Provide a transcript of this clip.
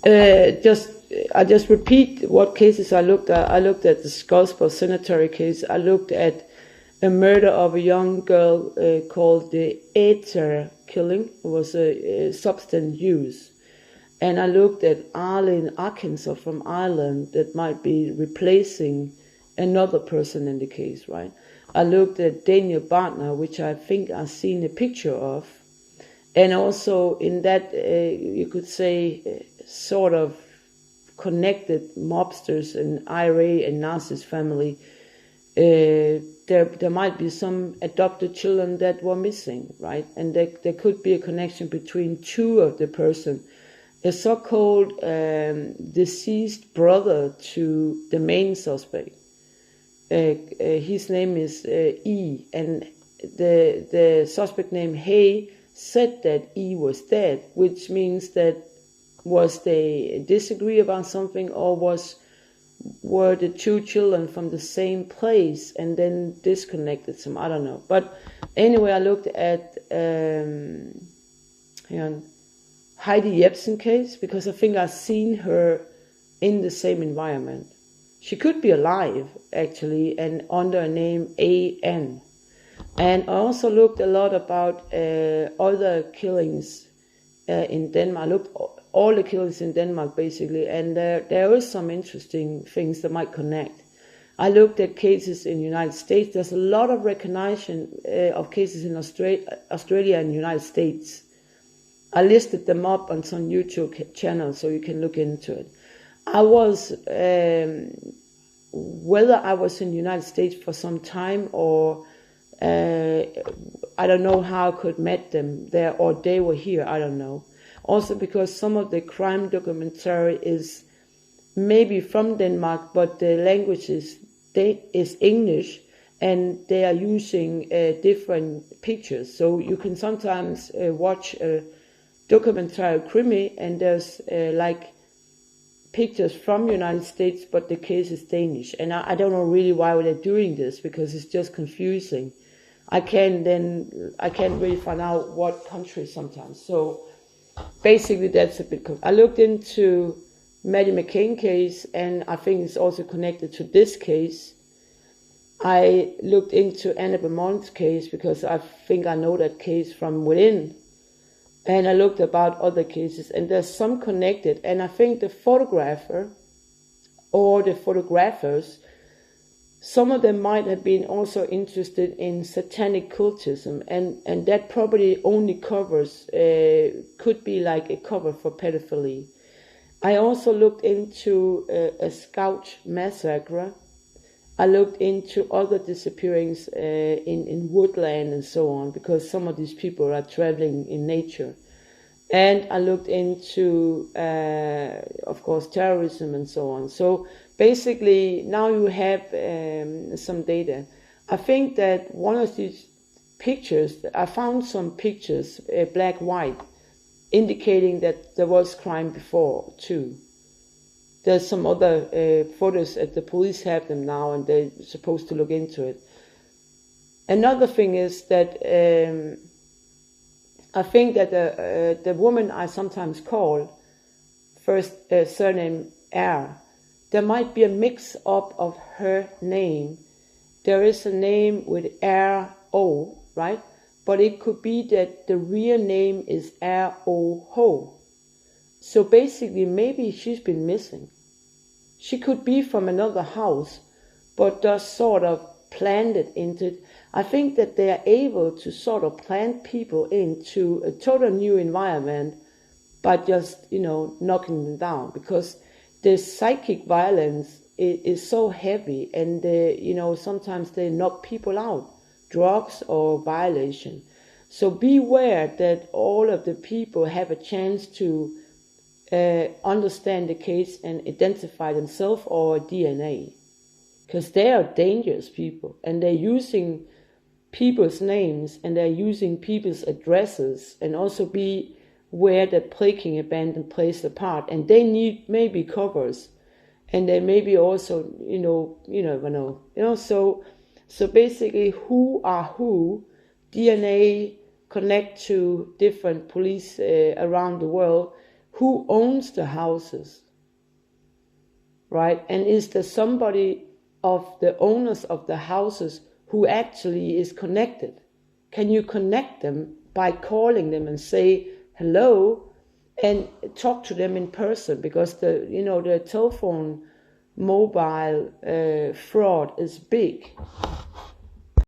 I just repeat what cases I looked at. I looked at the Scottsboro Cemetery case. I looked at a murder of a young girl called the Ether killing. It was a substance use. And I looked at Arlene Arkansas from Ireland that might be replacing another person in the case, right? I looked at Daniel Bartner, which I think I've seen a picture of. And also in that, you could say, sort of connected mobsters and IRA and Nazi's family, there might be some adopted children that were missing, right? And there could be a connection between two of the person. A so-called deceased brother to the main suspect. His name is E, and the suspect named Hay said that E was dead, which means that was they disagree about something, or were the two children from the same place and then disconnected some, I don't know. But anyway, I looked at Heidi Jepsen case, because I think I've seen her in the same environment. She could be alive, actually, and under a name A.N. And I also looked a lot about other killings in Denmark. I looked all the killings in Denmark, basically, and there is some interesting things that might connect. I looked at cases in the United States. There's a lot of recognition of cases in Australia and the United States. I listed them up on some YouTube channels, so you can look into it. I was, whether I was in the United States for some time or I don't know how I could met them there, or they were here, I don't know. Also because some of the crime documentary is maybe from Denmark, but the language is English, and they are using different pictures. So you can sometimes watch a documentary crime, and there's like pictures from United States, but the case is Danish. And I don't know really why they're doing this, because it's just confusing. I can't really find out what country sometimes. So basically that's a bit. I looked into Maddie McCain case, and I think it's also connected to this case. I looked into Anna Beaumont's case because I think I know that case from within. And I looked about other cases, and there's some connected. And I think the photographer or the photographers, some of them might have been also interested in satanic cultism, and that probably only covers, could be like a cover for pedophilia. I also looked into a Scout massacre. I looked into other disappearings in woodland and so on, because some of these people are traveling in nature. And I looked into, of course, terrorism and so on. So basically, now you have some data. I think that one of these pictures, I found some pictures, black, white, indicating that there was crime before too. There's some other photos that the police have them now, and they're supposed to look into it. Another thing is that I think that the woman I sometimes call, first surname R, there might be a mix-up of her name. There is a name with R-O, right? But it could be that the real name is R-O-Ho. So basically, maybe she's been missing. She could be from another house, but just sort of planted into it. I think that they are able to sort of plant people into a total new environment by just, knocking them down, because the psychic violence is so heavy, and sometimes they knock people out, drugs or violation. So beware that all of the people have a chance to understand the case and identify themselves or DNA, because they are dangerous people, and they're using people's names, and they're using people's addresses, and also be aware that Breaking Abandoned plays a part, and they need maybe covers, and they maybe also, you never know, so basically who are who, DNA connect to different police around the world, who owns the houses, right? And is there somebody of the owners of the houses who actually is connected? Can you connect them by calling them and say hello and talk to them in person? Because the telephone mobile fraud is big.